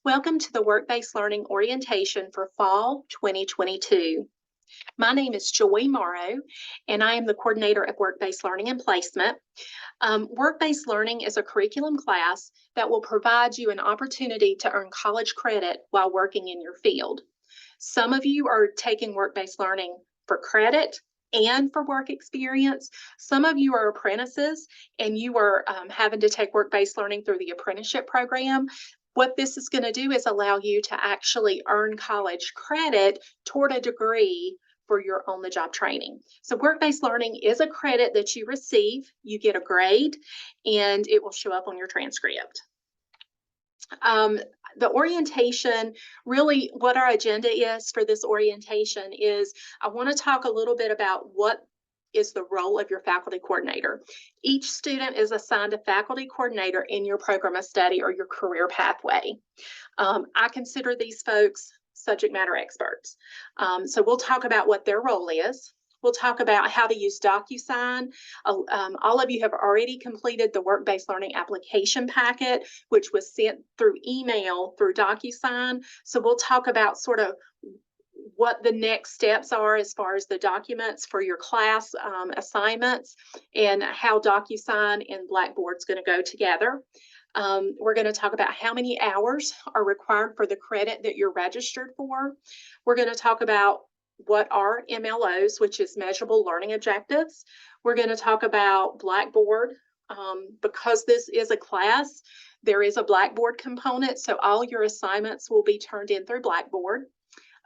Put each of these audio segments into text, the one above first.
Welcome to the Work-Based Learning Orientation for Fall 2022. My name is Joy Morrow, and I am the coordinator of Work-Based Learning and Placement. Work-Based Learning is a curriculum class that will provide you an opportunity to earn college credit while working in your field. Some of you are taking Work-Based Learning for credit and for work experience. Some of you are apprentices and you are having to take Work-Based Learning through the apprenticeship program. What this is going to do is allow you to actually earn college credit toward a degree for your on-the-job training. So work-based learning is a credit that you receive, you get a grade, and it will show up on your transcript. The orientation, really what our agenda is for this orientation is I want to talk a little bit about what is the role of your faculty coordinator. Each student is assigned a faculty coordinator in your program of study or your career pathway. I consider these folks subject matter experts. So we'll talk about what their role is. We'll talk about how to use DocuSign. All of you have already completed the work-based learning application packet, which was sent through email through DocuSign. So we'll talk about sort of what the next steps are as far as the documents for your class assignments and how DocuSign and Blackboard's going to go together. We're going to talk about how many hours are required for the credit that you're registered for. We're going to talk about what are MLOs, which is measurable learning objectives. We're going to talk about Blackboard. Because this is a class, there is a Blackboard component, so all your assignments will be turned in through Blackboard.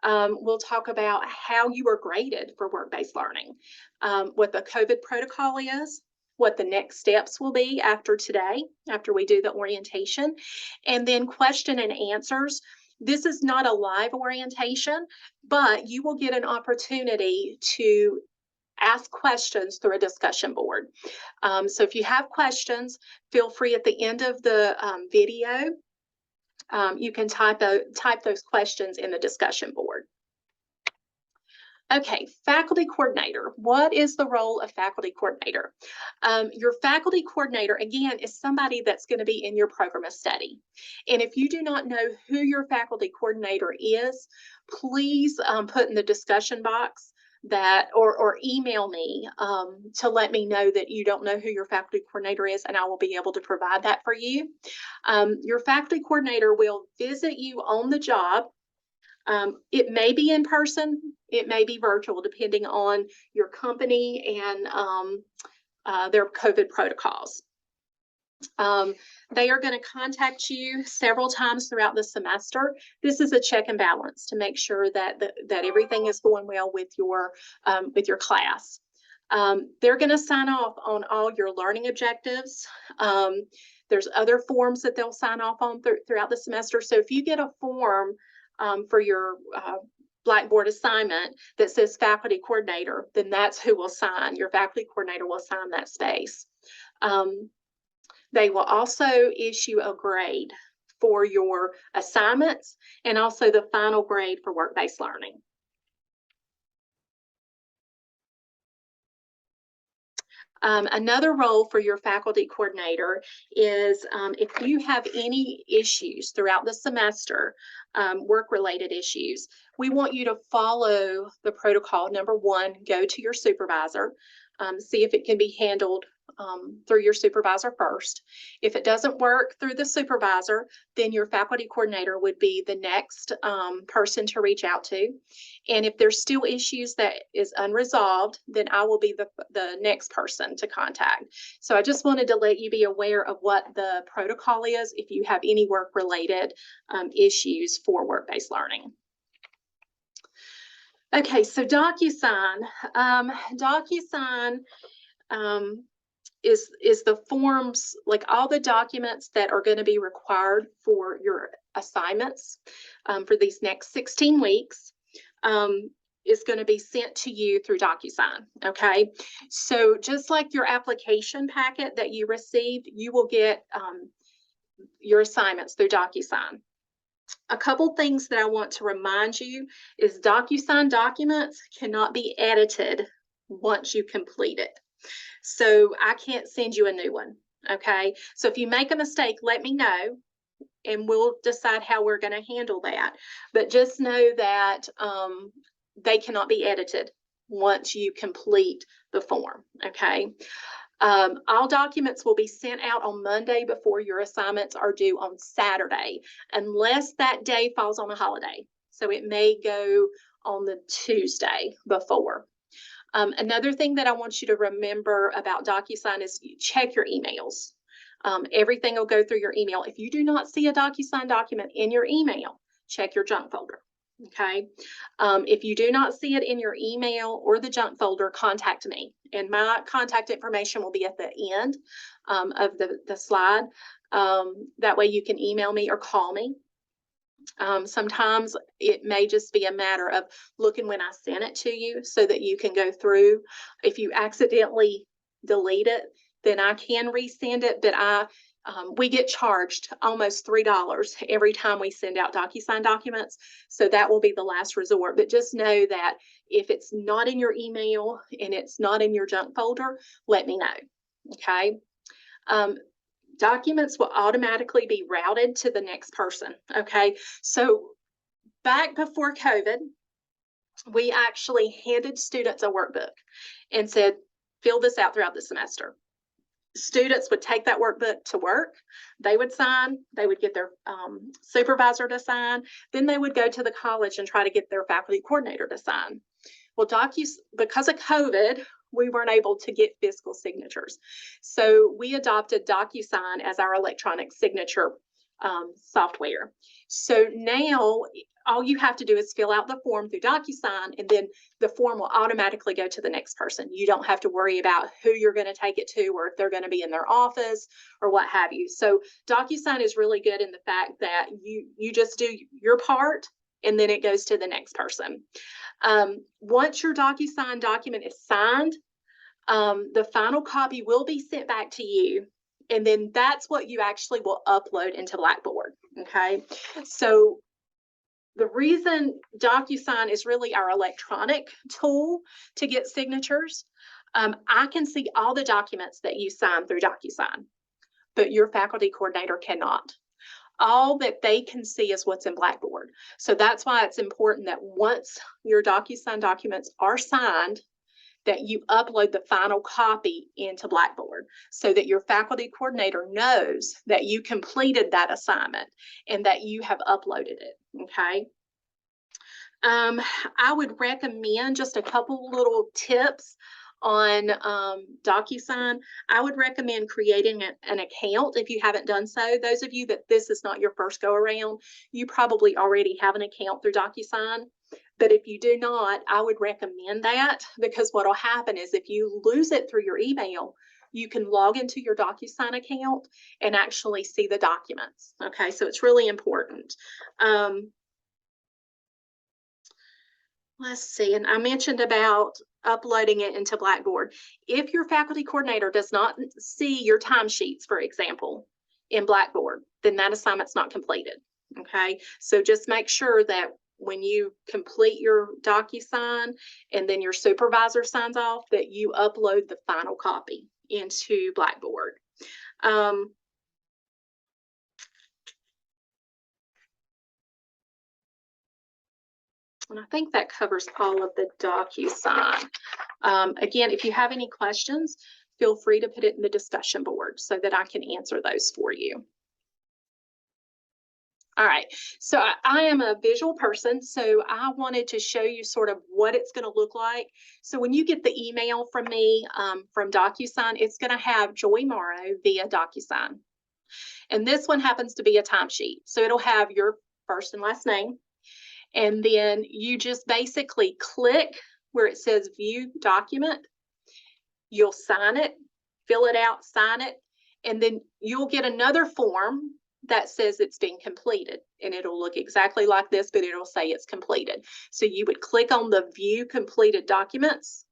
We'll talk about how you are graded for work-based learning, what the COVID protocol is, what the next steps will be after today, after we do the orientation, and then question and answers. This is not a live orientation, but you will get an opportunity to ask questions through a discussion board. So if you have questions, feel free at the end of the video. You can type those questions in the discussion board. Okay, faculty coordinator. What is the role of faculty coordinator? Your faculty coordinator, again, is somebody that's going to be in your program of study. And if you do not know who your faculty coordinator is, please put in the discussion box that or email me to let me know that you don't know who your faculty coordinator is, and I will be able to provide that for you. Your faculty coordinator will visit you on the job. It may be in person, it may be virtual, depending on your company and their COVID protocols. They are going to contact you several times throughout the semester. This is a check and balance to make sure that that everything is going well with your class. They're going to sign off on all your learning objectives. There's other forms that they'll sign off on throughout the semester. So if you get a form for your Blackboard assignment that says faculty coordinator, then that's who will sign. Your faculty coordinator will sign that space. They will also issue a grade for your assignments and also the final grade for work-based learning. Another role for your faculty coordinator is if you have any issues throughout the semester, work-related issues, we want you to follow the protocol. Number one, go to your supervisor, see if it can be handled through your supervisor first. If it doesn't work through the supervisor, then your faculty coordinator would be the next person to reach out to. And if there's still issues that is unresolved, then I will be the next person to contact. So I just wanted to let you be aware of what the protocol is if you have any work-related issues for work-based learning. Okay, so DocuSign. DocuSign is the forms, like all the documents that are going to be required for your assignments for these next 16 weeks is going to be sent to you through DocuSign. Okay, so just like your application packet that you received, you will get your assignments through DocuSign. A couple things that I want to remind you is DocuSign documents cannot be edited once you complete it. So I can't send you a new one. Okay, so if you make a mistake, let me know. and we'll decide how we're going to handle that. But just know that they cannot be edited once you complete the form, okay? All documents will be sent out on Monday before your assignments are due on Saturday, unless that day falls on a holiday. So it may go on the Tuesday before. Another thing that I want you to remember about DocuSign is you check your emails. Everything will go through your email. If you do not see a DocuSign document in your email, check your junk folder. Okay. If you do not see it in your email or the junk folder, contact me. And my contact information will be at the end of the slide. That way you can email me or call me. Sometimes it may just be a matter of looking when I sent it to you so that you can go through. If you accidentally delete it, then I can resend it, but we get charged almost $3 every time we send out DocuSign documents. So that will be the last resort. But just know that if it's not in your email and it's not in your junk folder, let me know. Okay. Documents will automatically be routed to the next person. Okay. So back before COVID, we actually handed students a workbook and said, fill this out throughout the semester. Students would take that workbook to work. They would sign. They would get their supervisor to sign. Then they would go to the college and try to get their faculty coordinator to sign. Well, because of COVID, we weren't able to get physical signatures. So we adopted DocuSign as our electronic signature software. So now all you have to do is fill out the form through DocuSign, and then the form will automatically go to the next person. You don't have to worry about who you're going to take it to or if they're going to be in their office or what have you. So DocuSign is really good in the fact that you just do your part and then it goes to the next person. Once your DocuSign document is signed, the final copy will be sent back to you. And then that's what you actually will upload into Blackboard. Okay. So the reason DocuSign is really our electronic tool to get signatures, I can see all the documents that you sign through DocuSign, but your faculty coordinator cannot. All that they can see is what's in Blackboard. So that's why it's important that once your DocuSign documents are signed, that you upload the final copy into Blackboard so that your faculty coordinator knows that you completed that assignment and that you have uploaded it, okay? I would recommend just a couple little tips on DocuSign. I would recommend creating an account if you haven't done so. Those of you that this is not your first go around, you probably already have an account through DocuSign. But if you do not, I would recommend that, because what will happen is if you lose it through your email, you can log into your DocuSign account and actually see the documents. Okay, so it's really important. Let's see, and I mentioned about uploading it into Blackboard. If your faculty coordinator does not see your timesheets, for example, in Blackboard, then that assignment's not completed. Okay, so just make sure that when you complete your DocuSign and then your supervisor signs off, that you upload the final copy into Blackboard. And I think that covers all of the DocuSign. Again, if you have any questions, feel free to put it in the discussion board so that I can answer those for you. All right, so I am a visual person, so I wanted to show you sort of what it's going to look like. So when you get the email from me from DocuSign, it's going to have Joy Morrow via DocuSign. And this one happens to be a timesheet. So it'll have your first and last name. And then you just basically click where it says View Document. You'll sign it, fill it out, sign it, and then you'll get another form that says it's been completed, and it'll look exactly like this, but it'll say it's completed. So you would click on the View Completed Documents,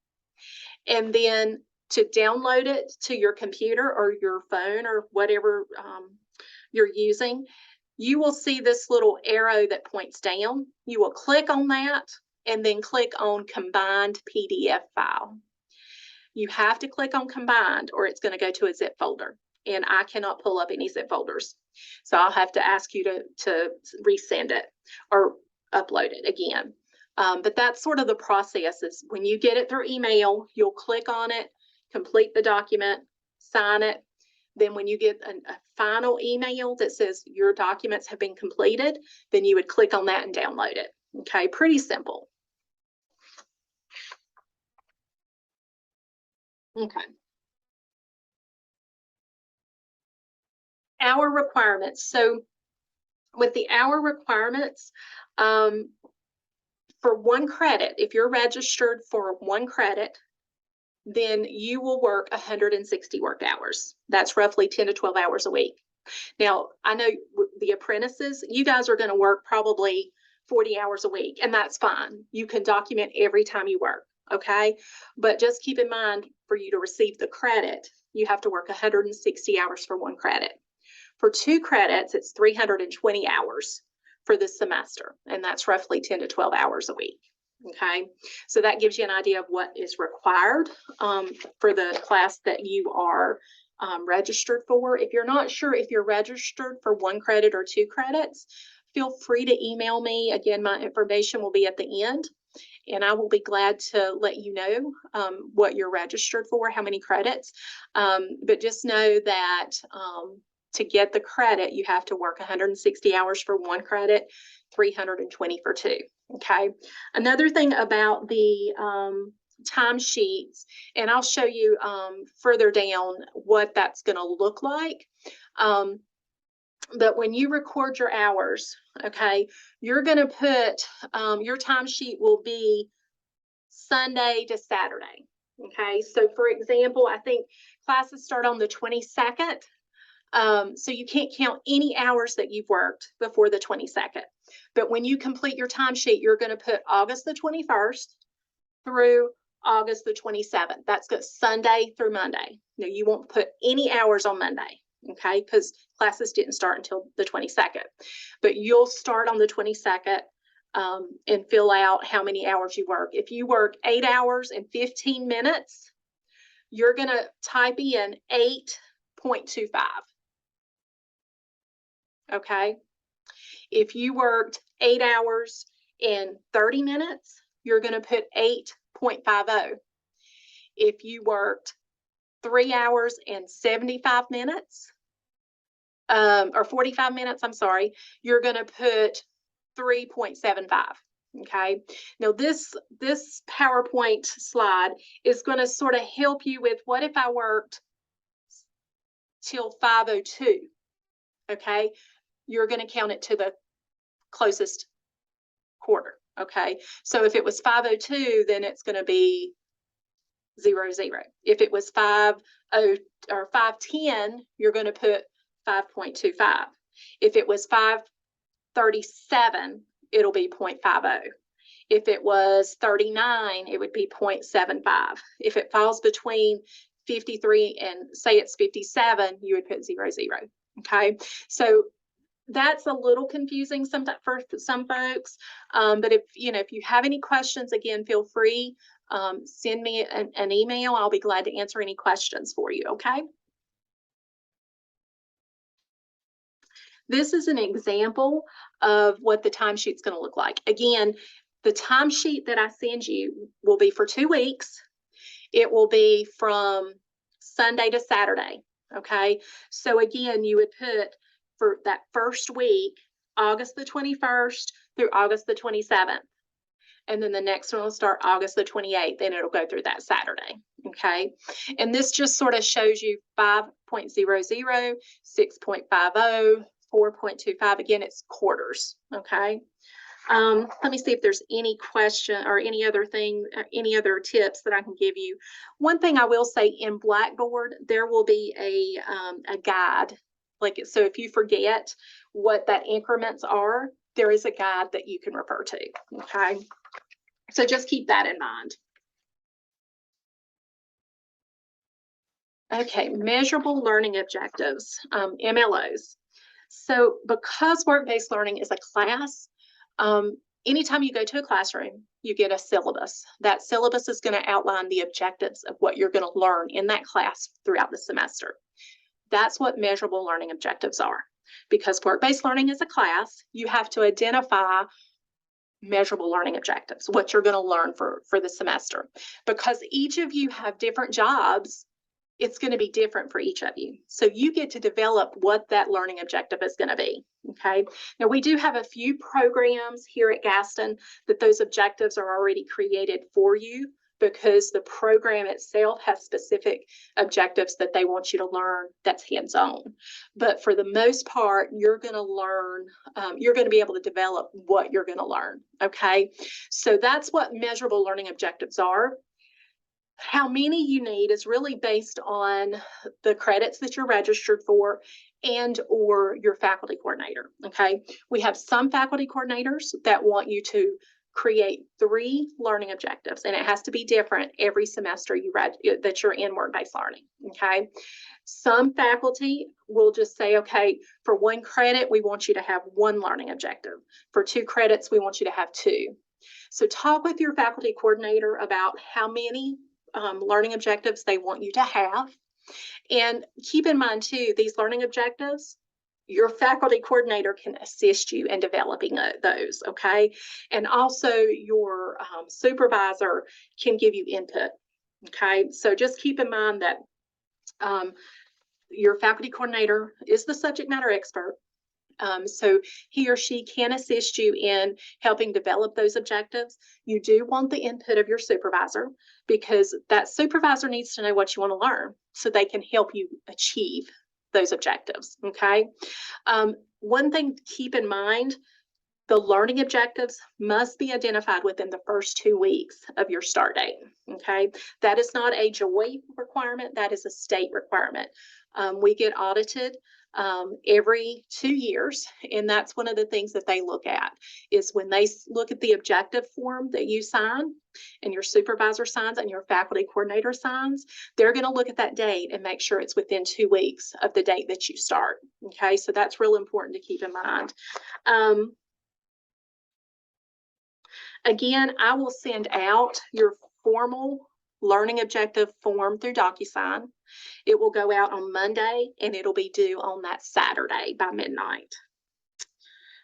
and then to download it to your computer or your phone or whatever you're using, you will see this little arrow that points down. You will click on that and then click on Combined PDF File. You have to click on Combined or it's going to go to a zip folder, and I cannot pull up any zip folders So I'll have to ask you to resend it or upload it again. But that's sort of the process. Is when you get it through email, you'll click on it, complete the document, sign it. Then when you get a final email that says your documents have been completed, then you would click on that and download it. Okay, pretty simple. Okay. Hour requirements. So with the hour requirements, for 1 credit, if you're registered for 1 credit, then you will work 160 work hours. That's roughly 10 to 12 hours a week. Now, I know the apprentices, you guys are going to work probably 40 hours a week, and that's fine. You can document every time you work, okay? But just keep in mind, for you to receive the credit, you have to work 160 hours for 1 credit. For 2 credits, it's 320 hours for this semester, and that's roughly 10 to 12 hours a week. Okay, so that gives you an idea of what is required for the class that you are registered for. If you're not sure if you're registered for 1 credit or 2 credits, feel free to email me. Again, my information will be at the end, and I will be glad to let you know what you're registered for, how many credits. But just know that to get the credit, you have to work 160 hours for 1 credit, 320 for 2. Okay. Another thing about the timesheets, and I'll show you further down what that's going to look like. But when you record your hours, okay, you're going to put your timesheet will be Sunday to Saturday. Okay. So for example, I think classes start on the 22nd. So you can't count any hours that you've worked before the 22nd. But when you complete your timesheet, you're going to put August the 21st through August the 27th. That's good, Sunday through Monday. No, you won't put any hours on Monday, okay? Because classes didn't start until the 22nd. But you'll start on the 22nd and fill out how many hours you work. If you work 8 hours and 15 minutes, you're going to type in 8.25. Okay. If you worked 8 hours and 30 minutes, you're going to put 8.50. If you worked 3 hours and 75 minutes, or 45 minutes, I'm sorry, you're going to put 3.75. Okay. Now this PowerPoint slide is going to sort of help you with what if I worked till 5:02. Okay. You're going to count it to the closest quarter. Okay. So if it was 5:02, then it's going to be 00. If it was 5:0 or 5:10, you're going to put 5.25. If it was 5:37, it'll be 0.50. If it was 39, it would be 0.75. If it falls between 53 and say it's 57, you would put 00. Okay. So that's a little confusing for some folks, but if you have any questions, again, feel free, send me an email. I'll be glad to answer any questions for you. Okay. This is an example of what the timesheet is going to look like. Again, the timesheet that I send you will be for 2 weeks. It will be from Sunday to Saturday. Okay. So again, you would put for that first week, August the 21st through August the 27th. And then the next one will start August the 28th, and it'll go through that Saturday. Okay. And this just sort of shows you 5.00, 6.50, 4.25. Again, it's quarters. Okay. Let me see if there's any question or any other thing, any other tips that I can give you. One thing I will say, in Blackboard, there will be a guide. So if you forget what that increments are, there is a guide that you can refer to. Okay. So just keep that in mind. Okay. Measurable learning objectives, MLOs. So because work-based learning is a class, anytime you go to a classroom, you get a syllabus. That syllabus is going to outline the objectives of what you're going to learn in that class throughout the semester. That's what measurable learning objectives are. because work-based learning is a class, you have to identify measurable learning objectives, what you're going to learn for the semester. Because each of you have different jobs, it's going to be different for each of you. So you get to develop what that learning objective is going to be. Okay. Now we do have a few programs here at Gaston that those objectives are already created for you, because the program itself has specific objectives that they want you to learn that's hands-on. But for the most part, you're going to learn, you're going to be able to develop what you're going to learn. Okay. So that's what measurable learning objectives are. How many you need is really based on the credits that you're registered for and or your faculty coordinator. Okay. We have some faculty coordinators that want you to create 3 learning objectives, and it has to be different every semester that you're in work-based learning. Okay. Some faculty will just say, okay, for 1 credit, we want you to have 1 learning objective. For 2 credits, we want you to have 2. So talk with your faculty coordinator about how many learning objectives they want you to have. And keep in mind too, these learning objectives, your faculty coordinator can assist you in developing those, okay? And also your supervisor can give you input, okay? So just keep in mind that your faculty coordinator is the subject matter expert. So he or she can assist you in helping develop those objectives. You do want the input of your supervisor, because that supervisor needs to know what you want to learn so they can help you achieve those objectives. Okay. One thing to keep in mind, the learning objectives must be identified within the first 2 weeks of your start date. Okay. That is not a JOY requirement. That is a state requirement. We get audited every 2 years, and that's one of the things that they look at, is when they look at the objective form that you sign and your supervisor signs and your faculty coordinator signs, they're going to look at that date and make sure it's within 2 weeks of the date that you start. Okay, so that's real important to keep in mind. Again, I will send out your formal learning objective form through DocuSign. It will go out on Monday, and it'll be due on that Saturday by midnight.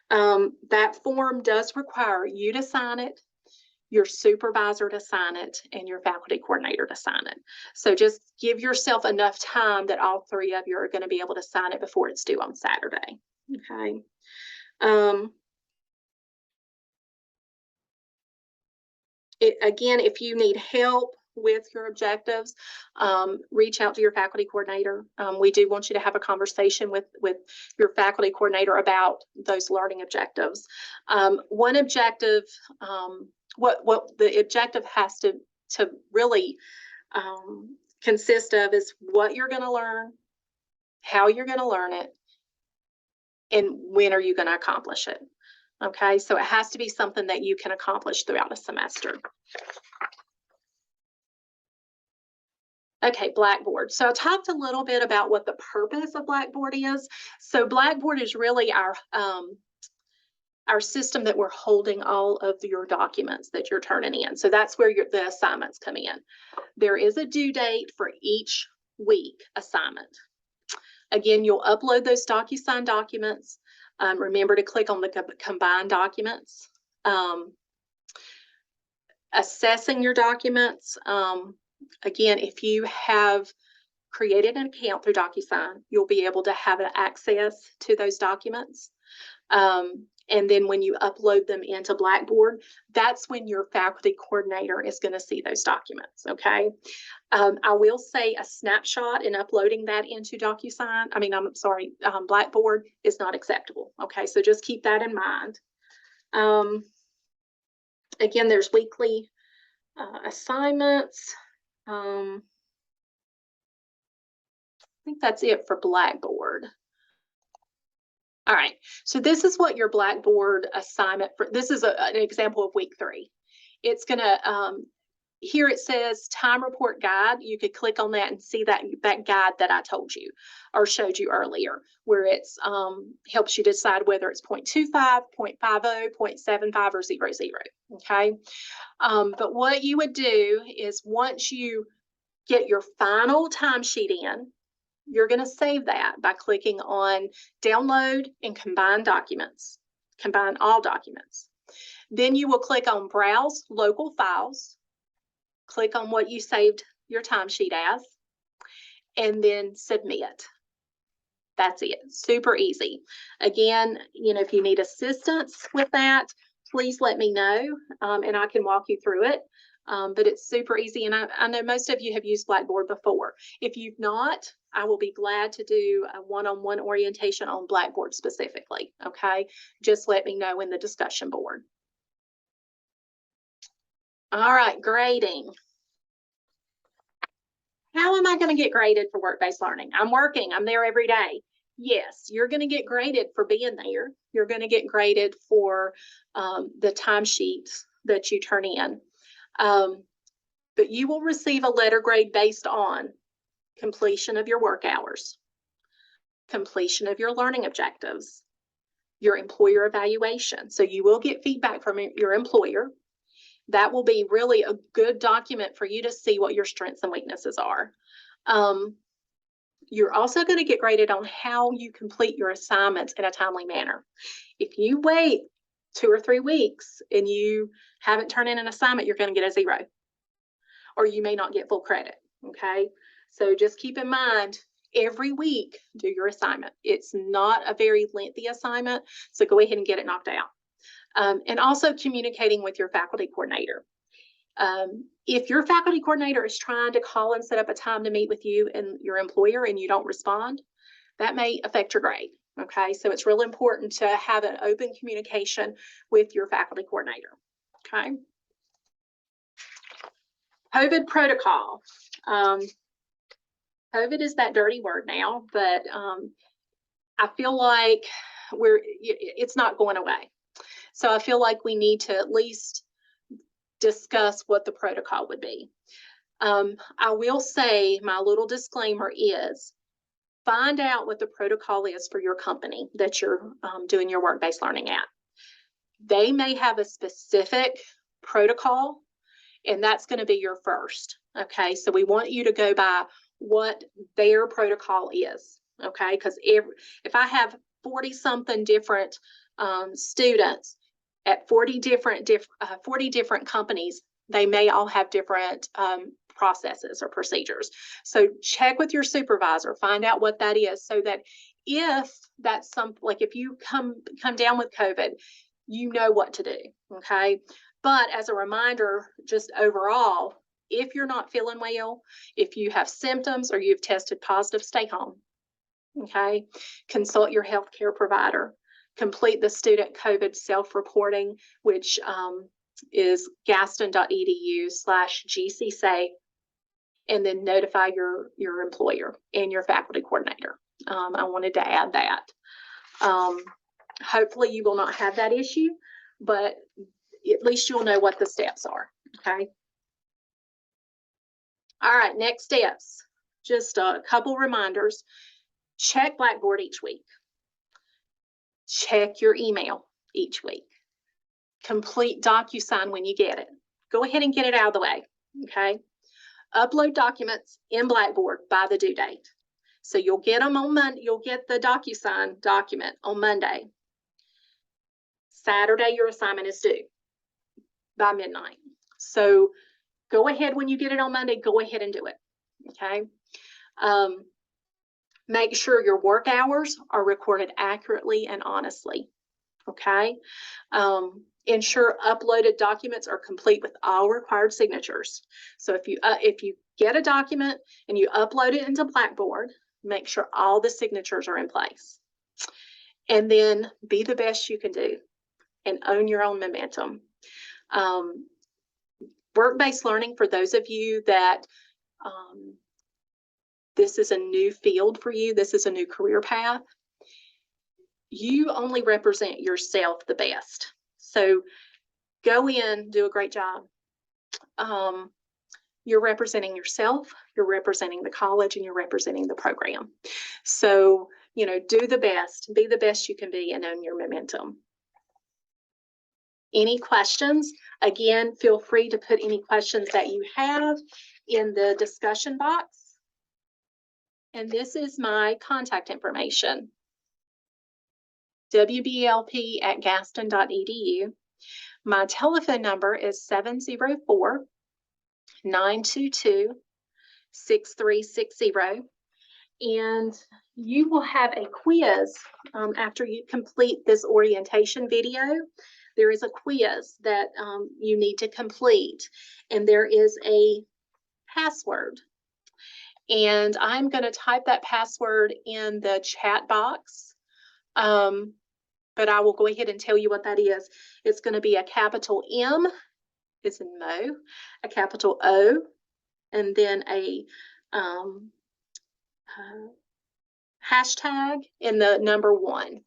That form does require you to sign it, your supervisor to sign it, and your faculty coordinator to sign it. So just give yourself enough time that all 3 of you are going to be able to sign it before it's due on Saturday. Okay. Again, if you need help with your objectives, reach out to your faculty coordinator. We do want you to have a conversation with your faculty coordinator about those learning objectives. One objective, what the objective has to really consist of is what you're going to learn, how you're going to learn it, and when are you going to accomplish it. Okay, so it has to be something that you can accomplish throughout a semester. Okay, Blackboard. So I talked a little bit about what the purpose of Blackboard is. So Blackboard is really our system that we're holding all of your documents that you're turning in. So that's where the assignments come in. There is a due date for each week assignment. Again, you'll upload those DocuSign documents. Remember to click on the combine documents. Assessing your documents. Again, if you have created an account through DocuSign, you'll be able to have access to those documents. And then when you upload them into Blackboard, that's when your faculty coordinator is going to see those documents. Okay. I will say a snapshot and uploading that into Blackboard is not acceptable. Okay. So just keep that in mind. Again, there's weekly assignments. I think that's it for Blackboard. All right, so this is what your Blackboard assignment for, this is an example of week 3. It's gonna, here it says time report guide. You could click on that and see that guide that I told you or showed you earlier, where it's helps you decide whether it's 0.25, 0.50, 0.75, or 0.00. Okay, but what you would do is once you get your final timesheet in, you're going to save that by clicking on download and combine documents, combine all documents. Then you will click on browse local files, click on what you saved your timesheet as, and then submit. That's it. Super easy. Again, if you need assistance with that, please let me know, and I can walk you through it. But it's super easy, and I know most of you have used Blackboard before. If you've not, I will be glad to do a one-on-one orientation on Blackboard specifically, okay? Just let me know in the discussion board. All right, grading. How am I going to get graded for work-based learning? I'm working. I'm there every day. Yes, you're going to get graded for being there. You're going to get graded for the timesheets that you turn in. But you will receive a letter grade based on completion of your work hours, completion of your learning objectives, your employer evaluation. So you will get feedback from your employer. That will be really a good document for you to see what your strengths and weaknesses are. You're also going to get graded on how you complete your assignments in a timely manner. If you wait 2 or 3 weeks and you haven't turned in an assignment, you're going to get a 0, or you may not get full credit. Okay, so just keep in mind, every week do your assignment. It's not a very lengthy assignment, so go ahead and get it knocked out. And also communicating with your faculty coordinator. If your faculty coordinator is trying to call and set up a time to meet with you and your employer and you don't respond, that may affect your grade. Okay, so it's really important to have an open communication with your faculty coordinator. Okay. COVID protocol. COVID is that dirty word now, but I feel like it's not going away. So I feel like we need to at least discuss what the protocol would be. I will say my little disclaimer is find out what the protocol is for your company that you're doing your work-based learning at. They may have a specific protocol, and that's going to be your first. Okay, so we want you to go by what their protocol is. Okay, because if I have 40-something different students at 40 different companies, they may all have different processes or procedures. So check with your supervisor, find out what that is, so that if that's something, like if you come down with COVID, you know what to do. Okay, but as a reminder, just overall, if you're not feeling well, if you have symptoms or you've tested positive, stay home. Okay, consult your healthcare provider. Complete the student COVID self-reporting, which is gaston.edu/GCSAFE, and then notify your employer and your faculty coordinator. I wanted to add that. Hopefully you will not have that issue, but at least you'll know what the steps are. Okay. All right, next steps. Just a couple reminders. Check Blackboard each week. Check your email each week. Complete DocuSign when you get it. Go ahead and get it out of the way, okay? Upload documents in Blackboard by the due date. So you'll get them on Monday. You'll get the DocuSign document on Monday. Saturday, your assignment is due by midnight. So go ahead when you get it on Monday, go ahead and do it, okay? Make sure your work hours are recorded accurately and honestly, okay? Ensure uploaded documents are complete with all required signatures. So if you get a document and you upload it into Blackboard, make sure all the signatures are in place. And then be the best you can do and own your own momentum. Work-based learning, for those of you that this is a new field for you, this is a new career path, you only represent yourself the best. So go in, do a great job. You're representing yourself, you're representing the college, and you're representing the program. So, do the best, be the best you can be, and own your momentum. Any questions? Again, feel free to put any questions that you have in the discussion box. And this is my contact information, wblp@gaston.edu. My telephone number is 704-922-6360. And you will have a quiz after you complete this orientation video. There is a quiz that you need to complete, and there is a password. And I'm going to type that password in the chat box, but I will go ahead and tell you what that is. It's going to be a capital M, as in Mo, a capital O, and then a hashtag and the number 1.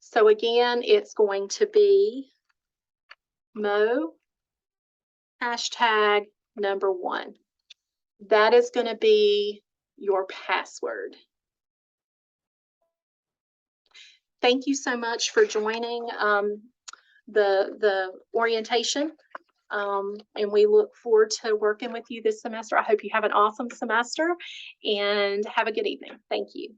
So again, it's going to be Mo, hashtag number 1. That is going to be your password. Thank you so much for joining the orientation, and we look forward to working with you this semester. I hope you have an awesome semester and have a good evening. Thank you.